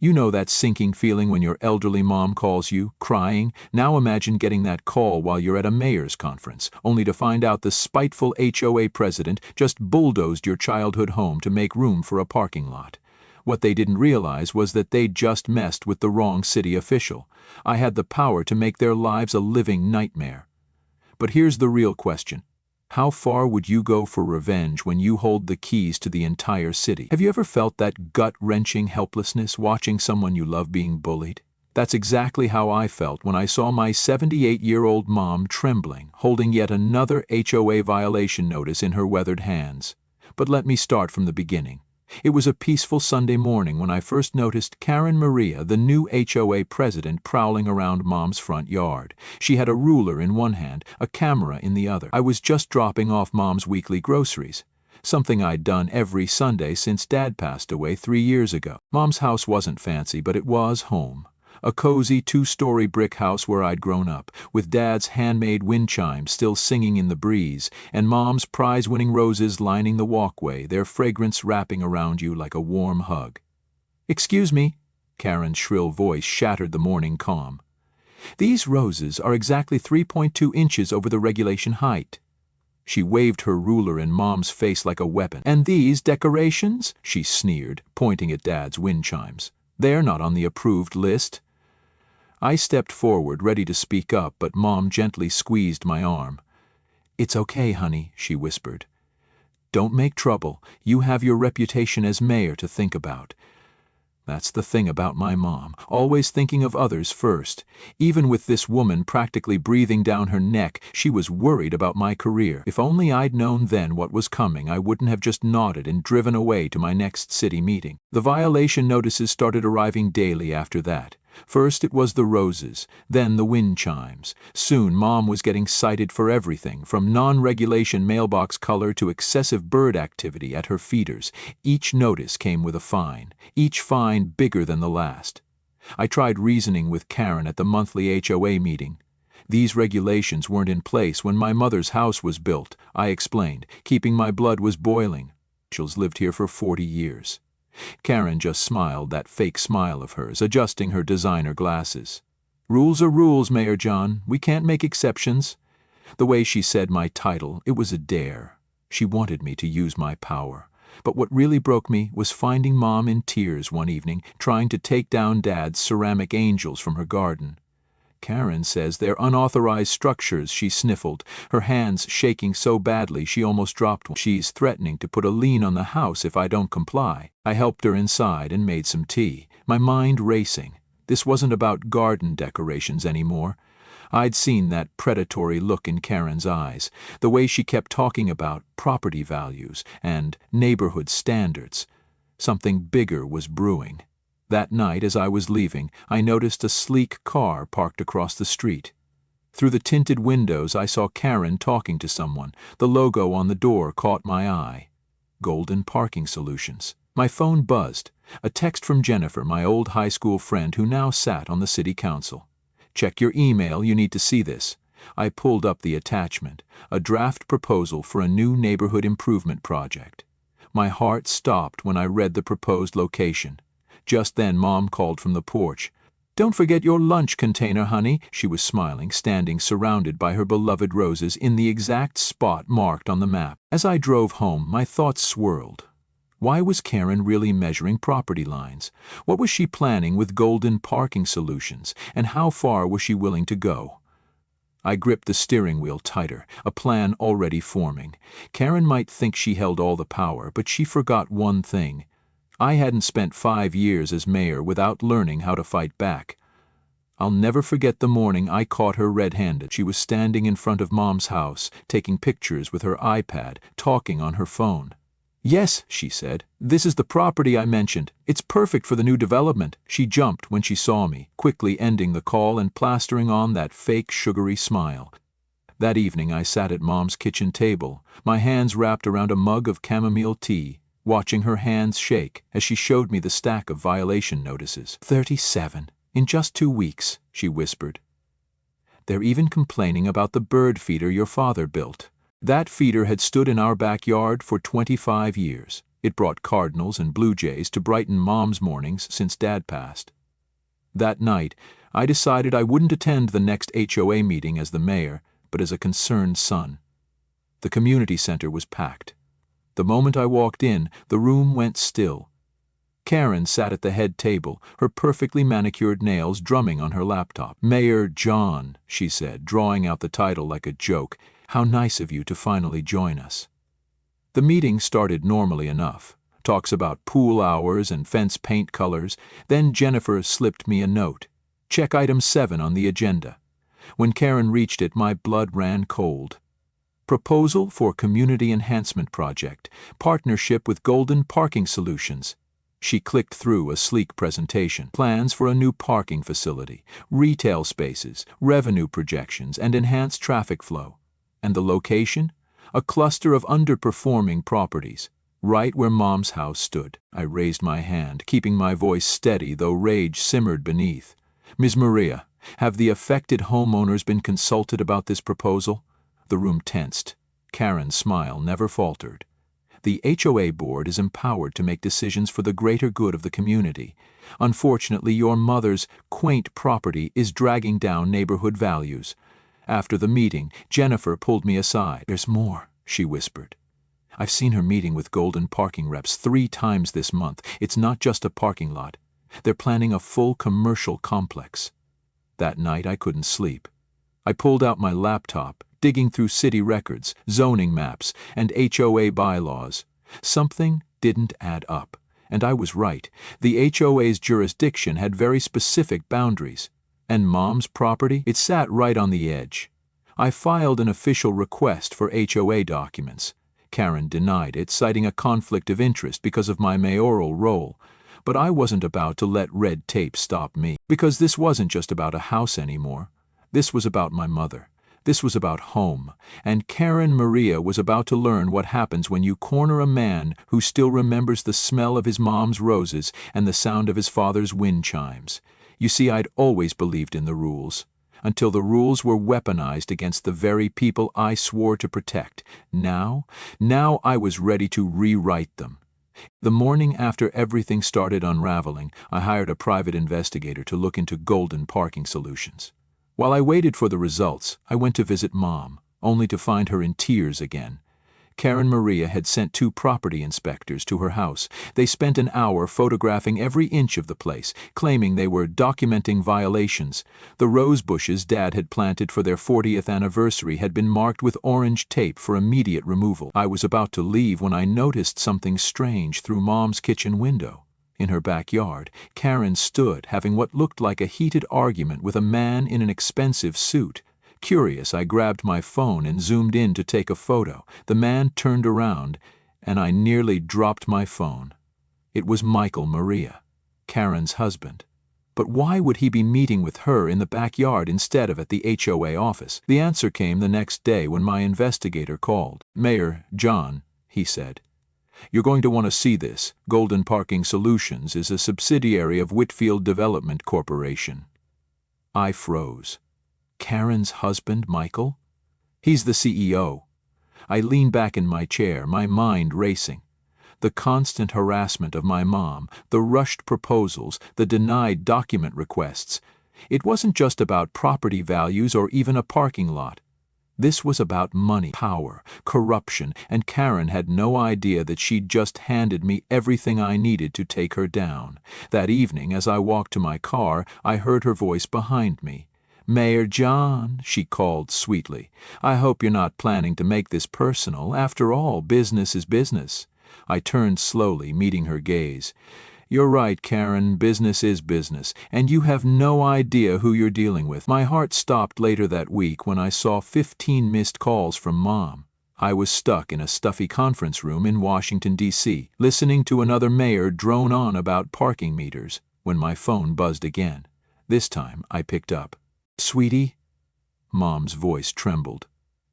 You know that sinking feeling when your elderly mom calls you, crying? Now imagine getting that call while you're at a mayor's conference, only to find out the spiteful HOA president just bulldozed your childhood home to make room for a parking lot. What they didn't realize was that they'd just messed with the wrong city official. I had the power to make their lives a living nightmare. But here's the real question. How far would you go for revenge when you hold the keys to the entire city? Have you ever felt that gut-wrenching helplessness watching someone you love being bullied? That's exactly how I felt when I saw my 78-year-old mom trembling, holding yet another HOA violation notice in her weathered hands. But let me start from the beginning. It was a peaceful Sunday morning when I first noticed Karen Maria, the new HOA president, prowling around Mom's front yard. She had a ruler in one hand, a camera in the other. I was just dropping off Mom's weekly groceries, something I'd done every Sunday since Dad passed away 3 years ago. Mom's house wasn't fancy, but it was home. A cozy 2-story brick house where I'd grown up, with Dad's handmade wind chimes still singing in the breeze, and Mom's prize-winning roses lining the walkway, their fragrance wrapping around you like a warm hug. "Excuse me," Karen's shrill voice shattered the morning calm. "These roses are exactly 3.2 inches over the regulation height." She waved her ruler in Mom's face like a weapon. "And these decorations?" she sneered, pointing at Dad's wind chimes. "They're not on the approved list." I stepped forward, ready to speak up, but Mom gently squeezed my arm. "It's okay, honey," she whispered. "Don't make trouble. You have your reputation as mayor to think about." That's the thing about my mom, always thinking of others first. Even with this woman practically breathing down her neck, she was worried about my career. If only I'd known then what was coming, I wouldn't have just nodded and driven away to my next city meeting. The violation notices started arriving daily after that. First it was the roses, then the wind chimes. Soon Mom was getting cited for everything, from non-regulation mailbox color to excessive bird activity at her feeders. Each notice came with a fine, each fine bigger than the last. I tried reasoning with Karen at the monthly HOA meeting. These regulations weren't in place when my mother's house was built, I explained, keeping my blood was boiling. She's lived here for 40 years. Karen just smiled, that fake smile of hers, adjusting her designer glasses. "Rules are rules, Mayor John. We can't make exceptions." The way she said my title, it was a dare. She wanted me to use my power. But what really broke me was finding Mom in tears one evening, trying to take down Dad's ceramic angels from her garden. "Karen says they're unauthorized structures," she sniffled, her hands shaking so badly she almost dropped one. "She's threatening to put a lien on the house if I don't comply." I helped her inside and made some tea, my mind racing. This wasn't about garden decorations anymore. I'd seen that predatory look in Karen's eyes, the way she kept talking about property values and neighborhood standards. Something bigger was brewing. That night, as I was leaving, I noticed a sleek car parked across the street. Through the tinted windows, I saw Karen talking to someone. The logo on the door caught my eye. Golden Parking Solutions. My phone buzzed. A text from Jennifer, my old high school friend who now sat on the city council. "Check your email, you need to see this." I pulled up the attachment, a draft proposal for a new neighborhood improvement project. My heart stopped when I read the proposed location. Just then Mom called from the porch. "Don't forget your lunch container, honey." She was smiling, standing surrounded by her beloved roses in the exact spot marked on the map. As I drove home, my thoughts swirled. Why was Karen really measuring property lines? What was she planning with Golden Parking Solutions, and how far was she willing to go? I gripped the steering wheel tighter, a plan already forming. Karen might think she held all the power, but she forgot one thing. I hadn't spent 5 years as mayor without learning how to fight back. I'll never forget the morning I caught her red-handed. She was standing in front of Mom's house, taking pictures with her iPad, talking on her phone. "Yes," she said, "this is the property I mentioned. It's perfect for the new development." She jumped when she saw me, quickly ending the call and plastering on that fake sugary smile. That evening I sat at Mom's kitchen table, my hands wrapped around a mug of chamomile tea, watching her hands shake as she showed me the stack of violation notices. 37, in just 2 weeks, she whispered. "They're even complaining about the bird feeder your father built. That feeder had stood in our backyard for 25 years. It brought cardinals and blue jays to brighten Mom's mornings since Dad passed. That night, I decided I wouldn't attend the next HOA meeting as the mayor, but as a concerned son. The community center was packed. The moment I walked in, the room went still. Karen sat at the head table, her perfectly manicured nails drumming on her laptop. "Mayor John," she said, drawing out the title like a joke. "How nice of you to finally join us." The meeting started normally enough. Talks about pool hours and fence paint colors. Then Jennifer slipped me a note. "Check item 7 on the agenda." When Karen reached it, my blood ran cold. "Proposal for Community Enhancement Project. Partnership with Golden Parking Solutions." She clicked through a sleek presentation. Plans for a new parking facility, retail spaces, revenue projections, and enhanced traffic flow. And the location? A cluster of underperforming properties, right where Mom's house stood. I raised my hand, keeping my voice steady though rage simmered beneath. "Ms. Maria, have the affected homeowners been consulted about this proposal?" The room tensed. Karen's smile never faltered. "The HOA board is empowered to make decisions for the greater good of the community. Unfortunately, your mother's quaint property is dragging down neighborhood values." After the meeting, Jennifer pulled me aside. "There's more," she whispered. "I've seen her meeting with Golden Parking reps 3 times this month. It's not just a parking lot. They're planning a full commercial complex." That night I couldn't sleep. I pulled out my laptop, digging through city records, zoning maps, and HOA bylaws. Something didn't add up, and I was right. The HOA's jurisdiction had very specific boundaries. And Mom's property? It sat right on the edge. I filed an official request for HOA documents. Karen denied it, citing a conflict of interest because of my mayoral role. But I wasn't about to let red tape stop me, because this wasn't just about a house anymore. This was about my mother. This was about home, and Karen Maria was about to learn what happens when you corner a man who still remembers the smell of his mom's roses and the sound of his father's wind chimes. You see, I'd always believed in the rules, until the rules were weaponized against the very people I swore to protect. Now I was ready to rewrite them. The morning after everything started unraveling, I hired a private investigator to look into Golden Parking Solutions. While I waited for the results, I went to visit Mom, only to find her in tears again. Karen Maria had sent 2 property inspectors to her house. They spent an hour photographing every inch of the place, claiming they were documenting violations. The rose bushes Dad had planted for their 40th anniversary had been marked with orange tape for immediate removal. I was about to leave when I noticed something strange through Mom's kitchen window. In her backyard, Karen stood having what looked like a heated argument with a man in an expensive suit. Curious, I grabbed my phone and zoomed in to take a photo. The man turned around, and I nearly dropped my phone. It was Michael Maria, Karen's husband. But why would he be meeting with her in the backyard instead of at the HOA office? The answer came the next day when my investigator called. "Mayor John," he said, "you're going to want to see this. Golden Parking Solutions is a subsidiary of Whitfield Development Corporation." I froze. Karen's husband, Michael? He's the CEO. I leaned back in my chair, my mind racing. The constant harassment of my mom, the rushed proposals, the denied document requests. It wasn't just about property values or even a parking lot. This was about money, power, corruption, and Karen had no idea that she'd just handed me everything I needed to take her down. That evening, as I walked to my car, I heard her voice behind me. "Mayor John," she called sweetly, "I hope you're not planning to make this personal. After all, business is business." I turned slowly, meeting her gaze. "You're right, Karen, business is business, and you have no idea who you're dealing with." My heart stopped later that week when I saw 15 missed calls from Mom. I was stuck in a stuffy conference room in Washington, D.C., listening to another mayor drone on about parking meters, when my phone buzzed again. This time, I picked up. "Sweetie?" Mom's voice trembled.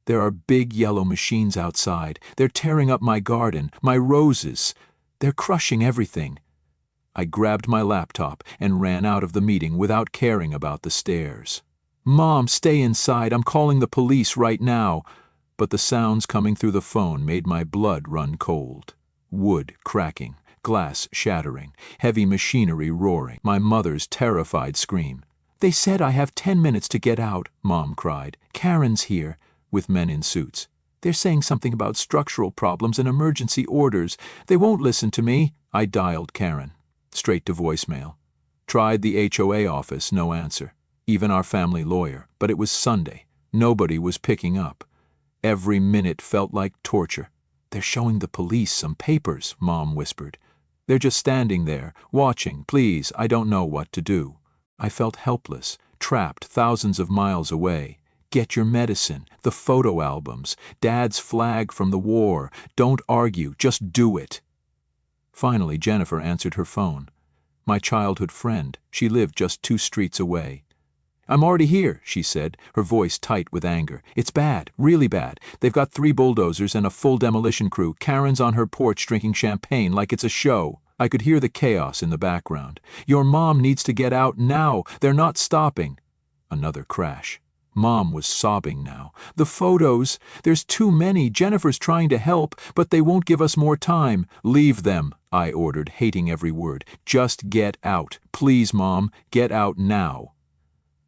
"There are big yellow machines outside. They're tearing up my garden, my roses. They're crushing everything." I grabbed my laptop and ran out of the meeting without caring about the stairs. "Mom, stay inside. I'm calling the police right now." But the sounds coming through the phone made my blood run cold. wood cracking, glass shattering, heavy machinery roaring, my mother's terrified scream. "They said I have 10 minutes to get out," Mom cried. "Karen's here," with men in suits. "They're saying something about structural problems and emergency orders. They won't listen to me." I dialed Karen. Straight to voicemail. Tried the HOA office, no answer. Even our family lawyer. But it was Sunday. Nobody was picking up. Every minute felt like torture. "They're showing the police some papers," Mom whispered. "They're just standing there, watching. Please, I don't know what to do." I felt helpless, trapped thousands of miles away. Get your medicine, the photo albums, Dad's flag from the war. Don't argue, just do it. Finally, Jennifer answered her phone. My childhood friend. She lived just 2 streets away. "I'm already here," she said, her voice tight with anger. "It's bad, really bad. They've got 3 bulldozers and a full demolition crew. Karen's on her porch drinking champagne like it's a show." I could hear the chaos in the background. "Your mom needs to get out now. They're not stopping." Another crash. Mom was sobbing now. "The photos. There's too many. Jennifer's trying to help, but they won't give us more time." "Leave them," I ordered, hating every word. "Just get out. Please, Mom, get out now."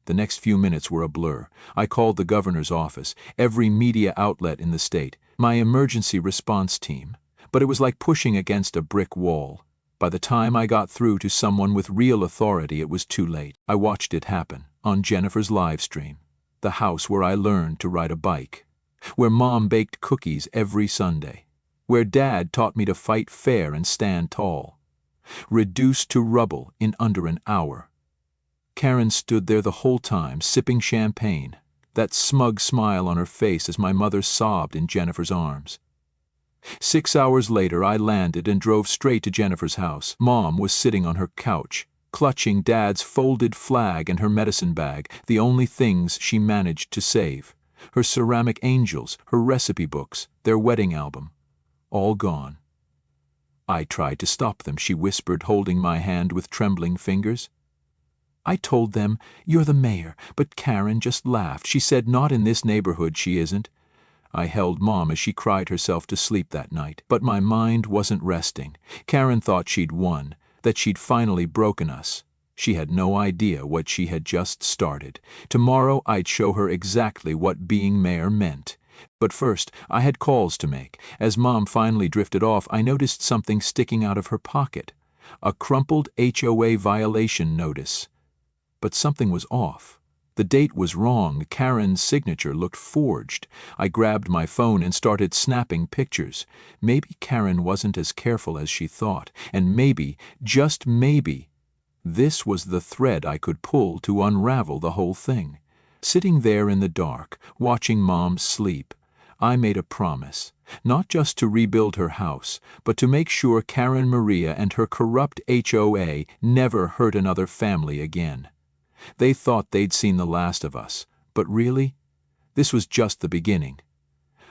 The next few minutes were a blur. I called the governor's office, every media outlet in the state, my emergency response team. But it was like pushing against a brick wall. By the time I got through to someone with real authority, it was too late. I watched it happen, on Jennifer's live stream. The house where I learned to ride a bike. Where Mom baked cookies every Sunday. Where Dad taught me to fight fair and stand tall. Reduced to rubble in under an hour. Karen stood there the whole time, sipping champagne, that smug smile on her face as my mother sobbed in Jennifer's arms. 6 hours later, I landed and drove straight to Jennifer's house. Mom was sitting on her couch, clutching Dad's folded flag and her medicine bag, the only things she managed to save. Her ceramic angels, her recipe books, their wedding album. All gone. "I tried to stop them," she whispered, holding my hand with trembling fingers. "I told them, 'You're the mayor,' but Karen just laughed. She said, 'Not in this neighborhood, she isn't.'" I held Mom as she cried herself to sleep that night. But my mind wasn't resting. Karen thought she'd won, that she'd finally broken us. She had no idea what she had just started. Tomorrow I'd show her exactly what being mayor meant. But first, I had calls to make. As Mom finally drifted off, I noticed something sticking out of her pocket. A crumpled HOA violation notice. But something was off. The date was wrong. Karen's signature looked forged. I grabbed my phone and started snapping pictures. Maybe Karen wasn't as careful as she thought. And maybe, just maybe, this was the thread I could pull to unravel the whole thing. Sitting there in the dark, watching Mom sleep, I made a promise. Not just to rebuild her house, but to make sure Karen Maria and her corrupt HOA never hurt another family again. They thought they'd seen the last of us, but really, this was just the beginning.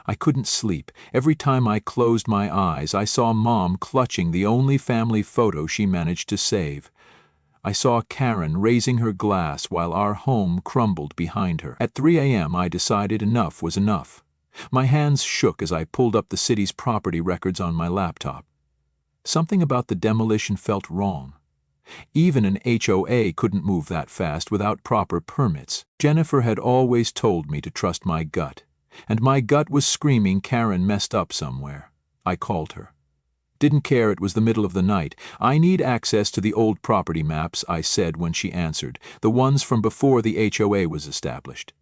I couldn't sleep. Every time I closed my eyes, I saw Mom clutching the only family photo she managed to save. I saw Karen raising her glass while our home crumbled behind her. At 3 a.m., I decided enough was enough. My hands shook as I pulled up the city's property records on my laptop. Something about the demolition felt wrong. Even an HOA couldn't move that fast without proper permits. Jennifer had always told me to trust my gut, and my gut was screaming Karen messed up somewhere. I called her. Didn't care it was the middle of the night. "I need access to the old property maps," I said when she answered, "the ones from before the HOA was established."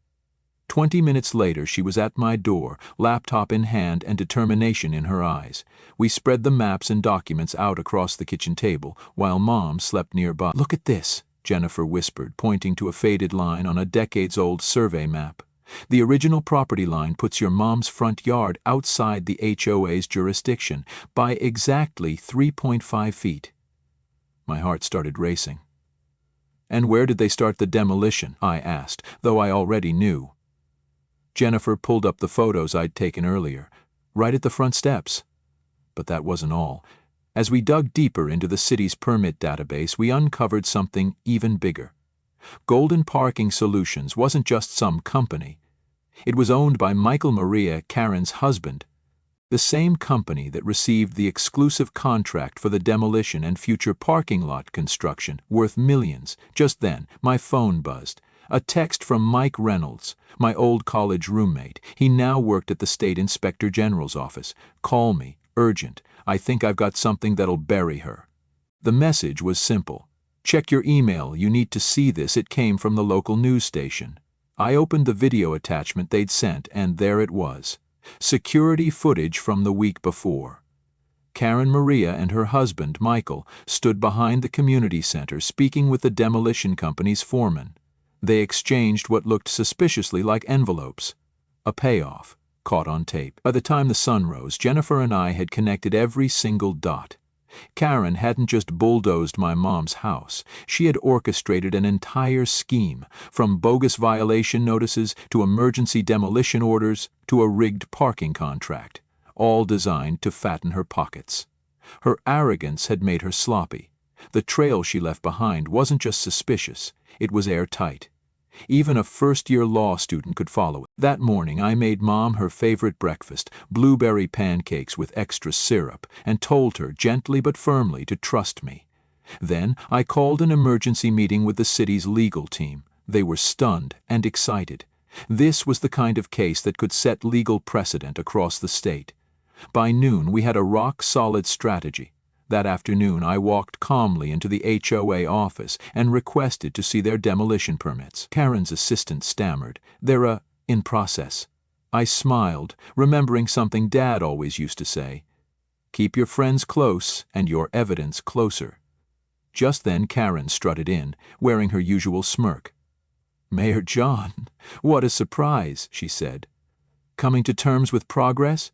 20 minutes later, she was at my door, laptop in hand and determination in her eyes. We spread the maps and documents out across the kitchen table, while Mom slept nearby. "Look at this," Jennifer whispered, pointing to a faded line on a decades-old survey map. "The original property line puts your mom's front yard outside the HOA's jurisdiction by exactly 3.5 feet. My heart started racing. "And where did they start the demolition?" I asked, though I already knew. Jennifer pulled up the photos I'd taken earlier, right at the front steps. But that wasn't all. As we dug deeper into the city's permit database, we uncovered something even bigger. Golden Parking Solutions wasn't just some company. It was owned by Michael Maria, Karen's husband. The same company that received the exclusive contract for the demolition and future parking lot construction, worth millions. Just then, my phone buzzed. A text from Mike Reynolds, my old college roommate. He now worked at the State Inspector General's office. "Call me. Urgent. I think I've got something that'll bury her." The message was simple. "Check your email. You need to see this." It came from the local news station. I opened the video attachment they'd sent, and there it was. Security footage from the week before. Karen Maria and her husband, Michael, stood behind the community center speaking with the demolition company's foreman. They exchanged what looked suspiciously like envelopes. A payoff, caught on tape. By the time the sun rose, Jennifer and I had connected every single dot. Karen hadn't just bulldozed my mom's house. She had orchestrated an entire scheme, from bogus violation notices to emergency demolition orders to a rigged parking contract, all designed to fatten her pockets. Her arrogance had made her sloppy. The trail she left behind wasn't just suspicious, it was airtight. Even a first-year law student could follow it. That morning I made Mom her favorite breakfast, blueberry pancakes with extra syrup, and told her gently but firmly to trust me. Then I called an emergency meeting with the city's legal team. They were stunned and excited. This was the kind of case that could set legal precedent across the state. By noon we had a rock-solid strategy. That afternoon I walked calmly into the HOA office and requested to see their demolition permits. Karen's assistant stammered, "They're in process." I smiled, remembering something Dad always used to say, "Keep your friends close and your evidence closer." Just then Karen strutted in, wearing her usual smirk. "Mayor John, what a surprise," she said. "Coming to terms with progress?"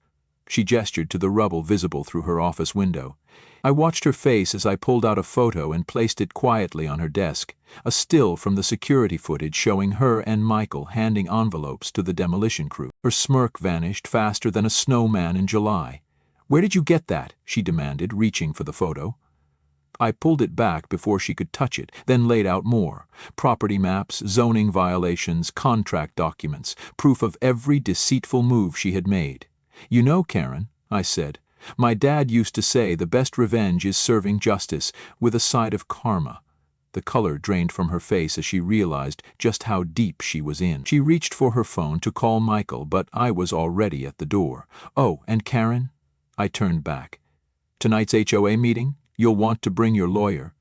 She gestured to the rubble visible through her office window. I watched her face as I pulled out a photo and placed it quietly on her desk, a still from the security footage showing her and Michael handing envelopes to the demolition crew. Her smirk vanished faster than a snowman in July. "Where did you get that?" she demanded, reaching for the photo. I pulled it back before she could touch it, then laid out more. Property maps, zoning violations, contract documents, proof of every deceitful move she had made. "You know, Karen," I said, "my dad used to say the best revenge is serving justice with a side of karma." The color drained from her face as she realized just how deep she was in. She reached for her phone to call Michael, but I was already at the door. "Oh, and Karen?" I turned back. "Tonight's HOA meeting? You'll want to bring your lawyer."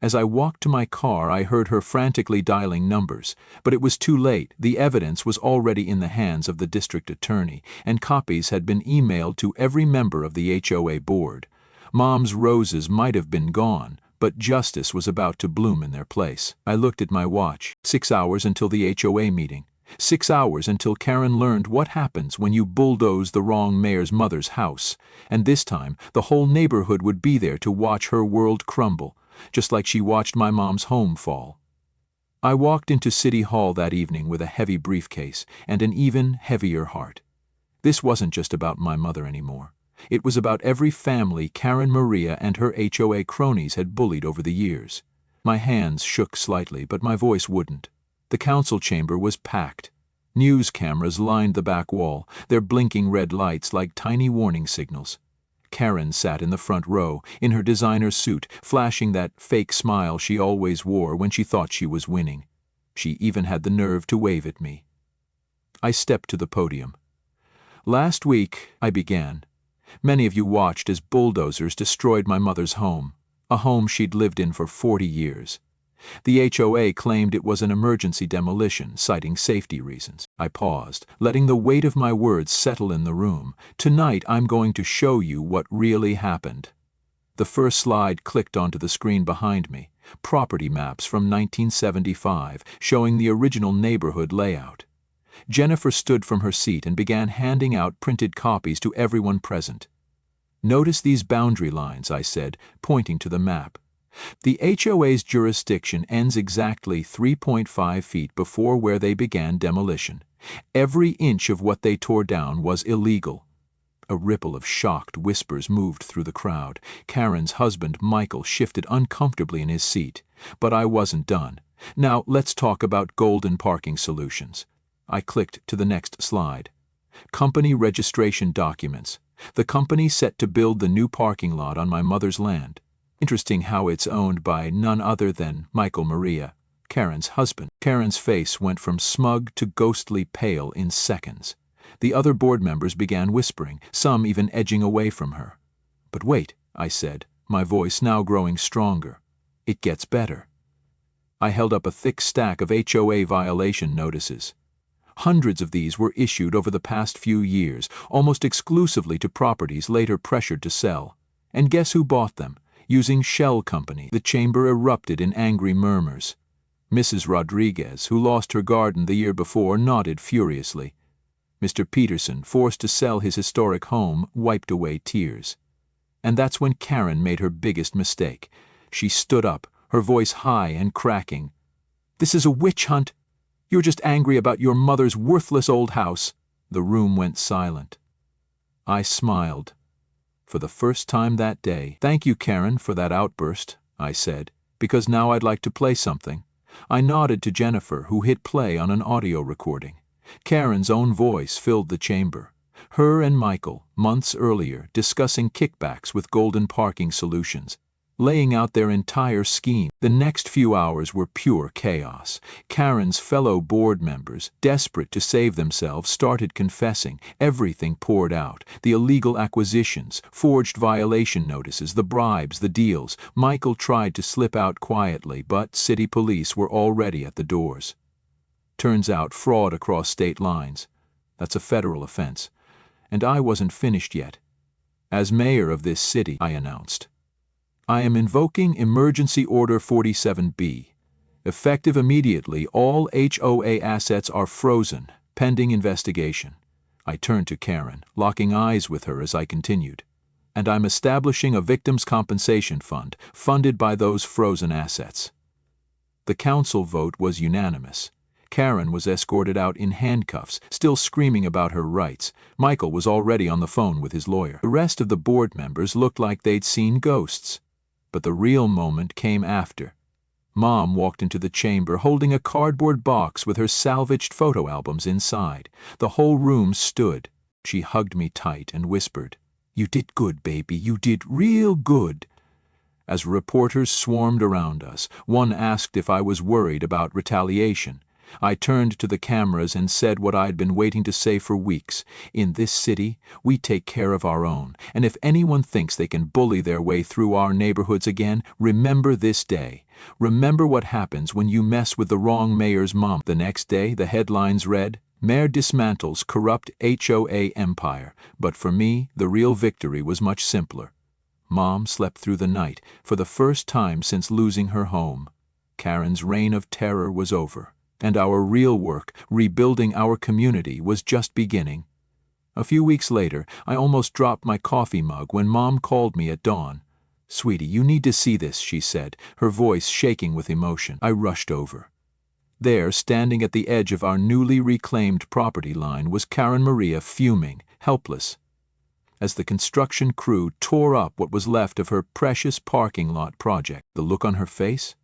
As I walked to my car, I heard her frantically dialing numbers, but it was too late. The evidence was already in the hands of the district attorney, and copies had been emailed to every member of the HOA board. Mom's roses might have been gone, but justice was about to bloom in their place. I looked at my watch. 6 hours until the HOA meeting. 6 hours until Karen learned what happens when you bulldoze the wrong mayor's mother's house. And this time, the whole neighborhood would be there to watch her world crumble, just like she watched my mom's home fall. I walked into City Hall that evening with a heavy briefcase and an even heavier heart. This wasn't just about my mother anymore. It was about every family Karen Maria and her HOA cronies had bullied over the years. My hands shook slightly, but my voice wouldn't. The council chamber was packed. News cameras lined the back wall, their blinking red lights like tiny warning signals. Karen sat in the front row, in her designer suit, flashing that fake smile she always wore when she thought she was winning. She even had the nerve to wave at me. I stepped to the podium. "Last week," I began, "many of you watched as bulldozers destroyed my mother's home, a home she'd lived in for 40 years. The HOA claimed it was an emergency demolition, citing safety reasons." I paused, letting the weight of my words settle in the room. "Tonight I'm going to show you what really happened." The first slide clicked onto the screen behind me, property maps from 1975, showing the original neighborhood layout. Jennifer stood from her seat and began handing out printed copies to everyone present. "Notice these boundary lines," I said, pointing to the map. "The HOA's jurisdiction ends exactly 3.5 feet before where they began demolition. Every inch of what they tore down was illegal." A ripple of shocked whispers moved through the crowd. Karen's husband, Michael, shifted uncomfortably in his seat. But I wasn't done. "Now let's talk about golden parking solutions." I clicked to the next slide. "Company registration documents. The company set to build the new parking lot on my mother's land. Interesting how it's owned by none other than Michael Maria, Karen's husband. Karen's face went from smug to ghostly pale in seconds. The other board members began whispering, some even edging away from her. "But wait," I said, my voice now growing stronger. "It gets better." I held up a thick stack of HOA violation notices. Hundreds of these were issued over the past few years, almost exclusively to properties later pressured to sell. And guess who bought them? Using shell company. The chamber erupted in angry murmurs. Mrs. Rodriguez, who lost her garden the year before, nodded furiously. Mr. Peterson, forced to sell his historic home, wiped away tears. And that's when Karen made her biggest mistake. She stood up, her voice high and cracking. "This is a witch hunt. You're just angry about your mother's worthless old house." The room went silent. I smiled. For the first time that day. "Thank you, Karen, for that outburst," I said, "because now I'd like to play something." I nodded to Jennifer, who hit play on an audio recording. Karen's own voice filled the chamber. Her and Michael, months earlier, discussing kickbacks with Golden Parking Solutions, laying out their entire scheme. The next few hours were pure chaos. Karen's fellow board members, desperate to save themselves, started confessing. Everything poured out. The illegal acquisitions, forged violation notices, the bribes, the deals. Michael tried to slip out quietly, but city police were already at the doors. Turns out fraud across state lines. That's a federal offense. And I wasn't finished yet. "As mayor of this city," I announced, "I am invoking Emergency Order 47B. Effective immediately, all HOA assets are frozen, pending investigation." I turned to Karen, locking eyes with her as I continued. "And I'm establishing a victims' compensation fund, funded by those frozen assets." The council vote was unanimous. Karen was escorted out in handcuffs, still screaming about her rights. Michael was already on the phone with his lawyer. The rest of the board members looked like they'd seen ghosts. But the real moment came after. Mom walked into the chamber holding a cardboard box with her salvaged photo albums inside. The whole room stood. She hugged me tight and whispered, "You did good, baby. You did real good." As reporters swarmed around us, one asked if I was worried about retaliation. I turned to the cameras and said what I'd been waiting to say for weeks. In this city, we take care of our own, and if anyone thinks they can bully their way through our neighborhoods again, remember this day. Remember what happens when you mess with the wrong mayor's mom. The next day, the headlines read, "Mayor dismantles corrupt HOA empire." But for me, the real victory was much simpler. Mom slept through the night, for the first time since losing her home. Karen's reign of terror was over. And our real work, rebuilding our community, was just beginning. A few weeks later, I almost dropped my coffee mug when Mom called me at dawn. "Sweetie, you need to see this," she said, her voice shaking with emotion. I rushed over. There, standing at the edge of our newly reclaimed property line, was Karen Maria, fuming, helpless. As the construction crew tore up what was left of her precious parking lot project, the look on her face?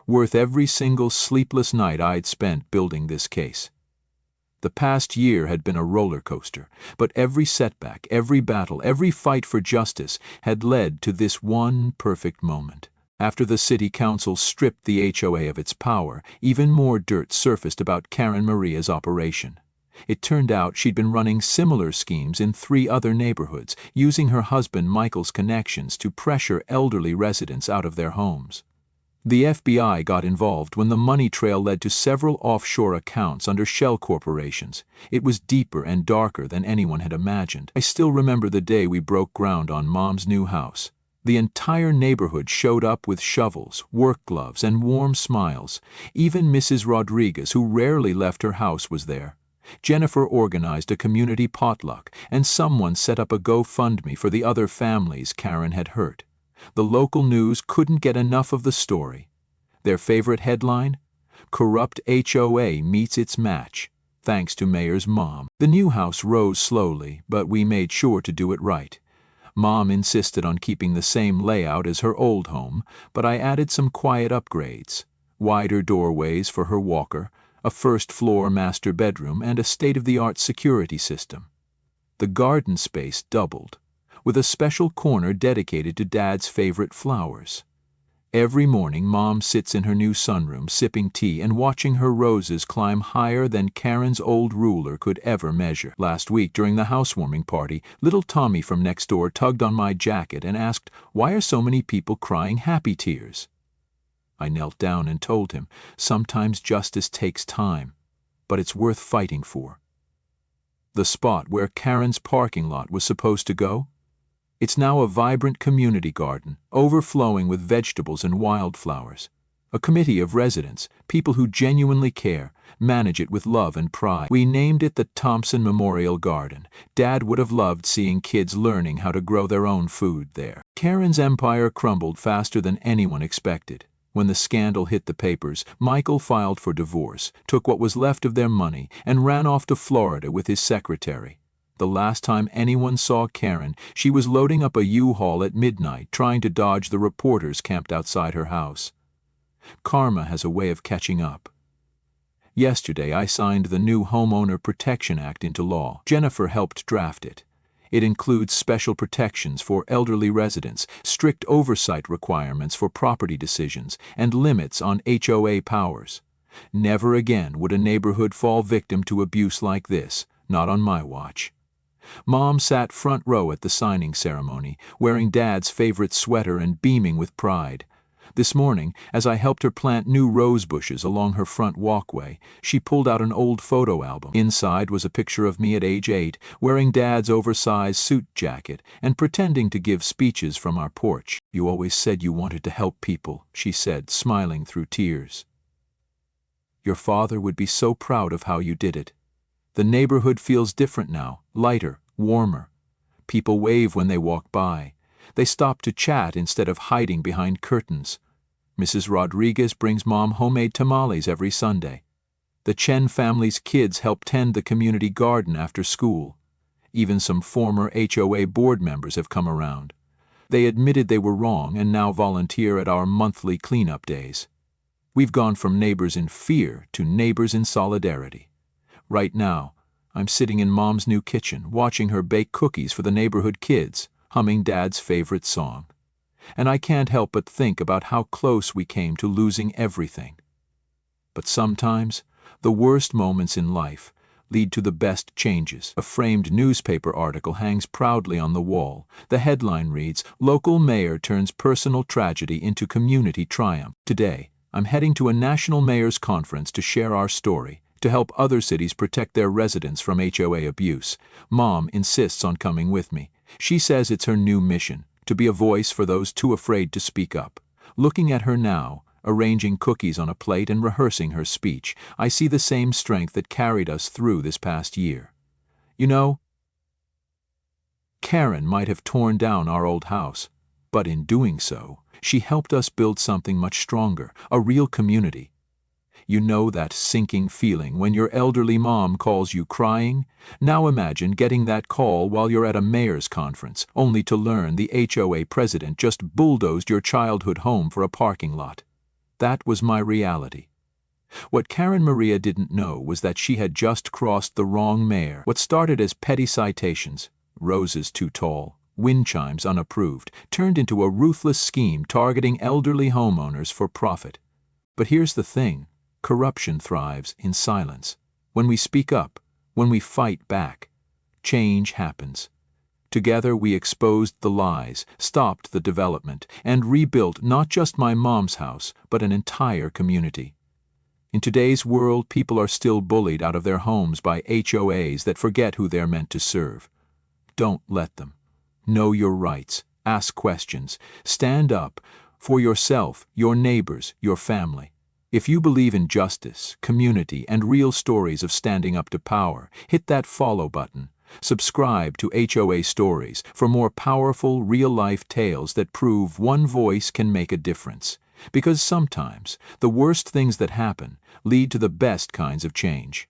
Worth every single sleepless night I'd spent building this case. The past year had been a roller coaster, but every setback, every battle, every fight for justice had led to this one perfect moment. After the city council stripped the HOA of its power, even more dirt surfaced about Karen Maria's operation. It turned out she'd been running similar schemes in 3 other neighborhoods, using her husband Michael's connections to pressure elderly residents out of their homes. The FBI got involved when the money trail led to several offshore accounts under shell corporations. It was deeper and darker than anyone had imagined. I still remember the day we broke ground on Mom's new house. The entire neighborhood showed up with shovels, work gloves, and warm smiles. Even Mrs. Rodriguez, who rarely left her house, was there. Jennifer organized a community potluck, and someone set up a GoFundMe for the other families Karen had hurt. The local news couldn't get enough of the story. Their favorite headline? "Corrupt HOA meets its match, thanks to Mayor's mom." The new house rose slowly, but we made sure to do it right. Mom insisted on keeping the same layout as her old home, but I added some quiet upgrades. Wider doorways for her walker, a first-floor master bedroom, and a state-of-the-art security system. The garden space doubled. with a special corner dedicated to Dad's favorite flowers. Every morning, Mom sits in her new sunroom sipping tea and watching her roses climb higher than Karen's old ruler could ever measure. Last week, during the housewarming party, little Tommy from next door tugged on my jacket and asked, "Why are so many people crying happy tears?" I knelt down and told him, sometimes justice takes time, but it's worth fighting for. The spot where Karen's parking lot was supposed to go? It's now a vibrant community garden, overflowing with vegetables and wildflowers. A committee of residents, people who genuinely care, manage it with love and pride. We named it the Thompson Memorial Garden. Dad would have loved seeing kids learning how to grow their own food there. Karen's empire crumbled faster than anyone expected. When the scandal hit the papers, Michael filed for divorce, took what was left of their money, and ran off to Florida with his secretary. The last time anyone saw Karen, she was loading up a U-Haul at midnight, trying to dodge the reporters camped outside her house. Karma has a way of catching up. Yesterday, I signed the new Homeowner Protection Act into law. Jennifer helped draft it. It includes special protections for elderly residents, strict oversight requirements for property decisions, and limits on HOA powers. Never again would a neighborhood fall victim to abuse like this, not on my watch. Mom sat front row at the signing ceremony, wearing Dad's favorite sweater and beaming with pride. This morning, as I helped her plant new rose bushes along her front walkway, she pulled out an old photo album. Inside was a picture of me at age 8, wearing Dad's oversized suit jacket and pretending to give speeches from our porch. "You always said you wanted to help people," she said, smiling through tears. "Your father would be so proud of how you did it. The neighborhood feels different now, lighter, warmer. People wave when they walk by. They stop to chat instead of hiding behind curtains. Mrs. Rodriguez brings Mom homemade tamales every Sunday. The Chen family's kids help tend the community garden after school. Even some former HOA board members have come around. They admitted they were wrong and now volunteer at our monthly cleanup days. We've gone from neighbors in fear to neighbors in solidarity. Right now, I'm sitting in Mom's new kitchen, watching her bake cookies for the neighborhood kids, humming Dad's favorite song. And I can't help but think about how close we came to losing everything. But sometimes, the worst moments in life lead to the best changes. A framed newspaper article hangs proudly on the wall. The headline reads, "Local Mayor Turns Personal Tragedy into Community Triumph." Today, I'm heading to a national mayor's conference to share our story, to help other cities protect their residents from HOA abuse. Mom insists on coming with me. She says it's her new mission, to be a voice for those too afraid to speak up. Looking at her now, arranging cookies on a plate and rehearsing her speech, I see the same strength that carried us through this past year. You know, Karen might have torn down our old house, but in doing so, she helped us build something much stronger, a real community. You know that sinking feeling when your elderly mom calls you crying? Now imagine getting that call while you're at a mayor's conference, only to learn the HOA president just bulldozed your childhood home for a parking lot. That was my reality. What Karen Maria didn't know was that she had just crossed the wrong mayor. What started as petty citations, roses too tall, wind chimes unapproved, turned into a ruthless scheme targeting elderly homeowners for profit. But here's the thing. Corruption thrives in silence. When we speak up, when we fight back, change happens. Together we exposed the lies, stopped the development, and rebuilt not just my mom's house, but an entire community. In today's world, people are still bullied out of their homes by HOAs that forget who they're meant to serve. Don't let them. Know your rights. Ask questions. Stand up for yourself, your neighbors, your family. If you believe in justice, community, and real stories of standing up to power, hit that follow button. Subscribe to HOA Stories for more powerful, real-life tales that prove one voice can make a difference. Because sometimes, the worst things that happen lead to the best kinds of change.